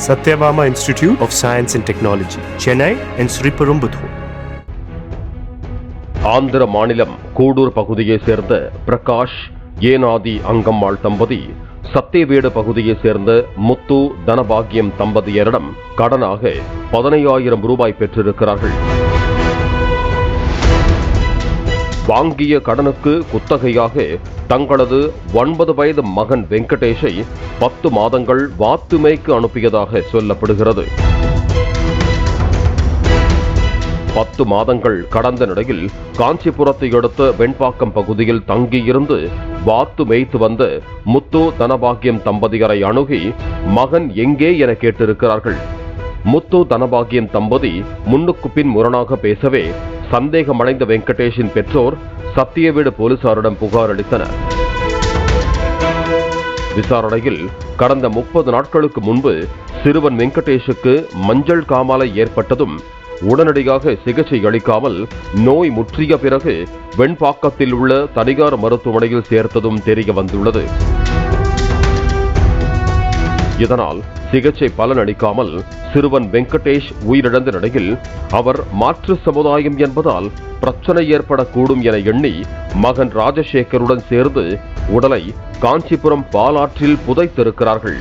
Satyabama Institute of Science and Technology, Chennai and Sriperumbudur. Andhra மாநிலம் கூடூர் பகுதியைச் சேர்ந்த பிரகாஷ் ஏனாதி அங்கம்மாள் தம்பதி சத்தியவேடு பகுதியைச் சேர்ந்த முத்து தனபாகியம் தம்பதியரிடம் கடனாக 15,000 ரூபாய் பெற்றிருக்கிறார்கள். வாங்கிய கடனுக்கு குத்தகையாக தங்களது 9 வயது மகன் வெங்கடேஷை 10 மாதங்கள் வாத்துமைக்கு அனுப்பியதாக சொல்லப்படுகிறது. 10 மாதங்கள் கடந்த நிலையில் காஞ்சிபுரத்தை அடுத்த வெண்பாக்கம் பகுதியில் தங்கியிருந்து வாத்து மேய்த்து வந்த முத்து தனபாகியம் தம்பதியரை அணுகி மகன் எங்கே என கேட்டிருக்கிறார்கள். முத்து தனபாகியம் தம்பதி முன்னுக்கு பின் முரணாக பேசவே சந்தேகமடைந்த வெங்கடேஷின் பெற்றோர் சத்தியவேடு போலீசாரிடம் புகார் அளித்தனர். விசாரணையில் கடந்த 30 நாட்களுக்கு முன்பு சிறுவன் வெங்கடேஷுக்கு மஞ்சள் காமாலை ஏற்பட்டதும் உடனடியாக சிகிச்சை அளிக்காமல் நோய் முற்றிய பிறகு வெண்பாக்கத்தில் உள்ள தனியார் மருத்துவமனையில் சேர்த்ததும் தெரிய வந்துள்ளது. இதனால் சிகிச்சை பலனளிக்காமல் சிறுவன் வெங்கடேஷ் உயிரிழந்த நிலையில் அவர் மாற்று சமுதாயம் என்பதால் பிரச்சனை ஏற்படக்கூடும் என எண்ணி மகன் ராஜசேகருடன் சேர்ந்து உடலை காஞ்சிபுரம் பாலாற்றில் புதைத்திருக்கிறார்கள்.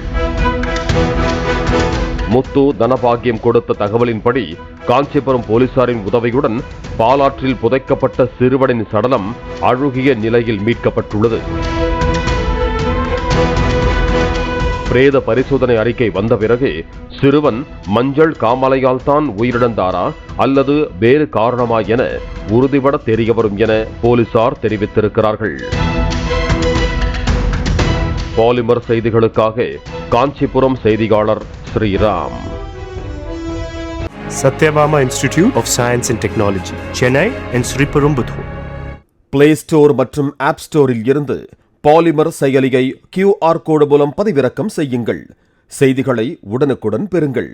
முத்து தனபாகியம் கொடுத்த தகவலின்படி காஞ்சிபுரம் போலீசாரின் உதவியுடன் பாலாற்றில் புதைக்கப்பட்ட சிறுவனின் சடலம் அழுகிய நிலையில் மீட்கப்பட்டுள்ளது. பிரேத பரிசோதனை அறிக்கை வந்த பிறகு சிறுவன் மஞ்சள் காமாலையால் தான் உயிரிழந்தாரா அல்லது வேறு காரணமா என உறுதிபட தெரியவரும் என போலீசார் தெரிவித்திருக்கிறார்கள். பாலிமர் செய்திகளுக்காக காஞ்சிபுரம் செய்தியாளர் Sriram. Satyabama Institute of Science and Technology, Chennai and Sriperumbudur. Play store மற்றும் ஆப் ஸ்டோரில் இருந்து பாலிமர் செயலியை QR கோடு மூலம் பதிவிறக்கம் செய்யுங்கள். செய்திகளை உடனுக்குடன் பெறுங்கள்.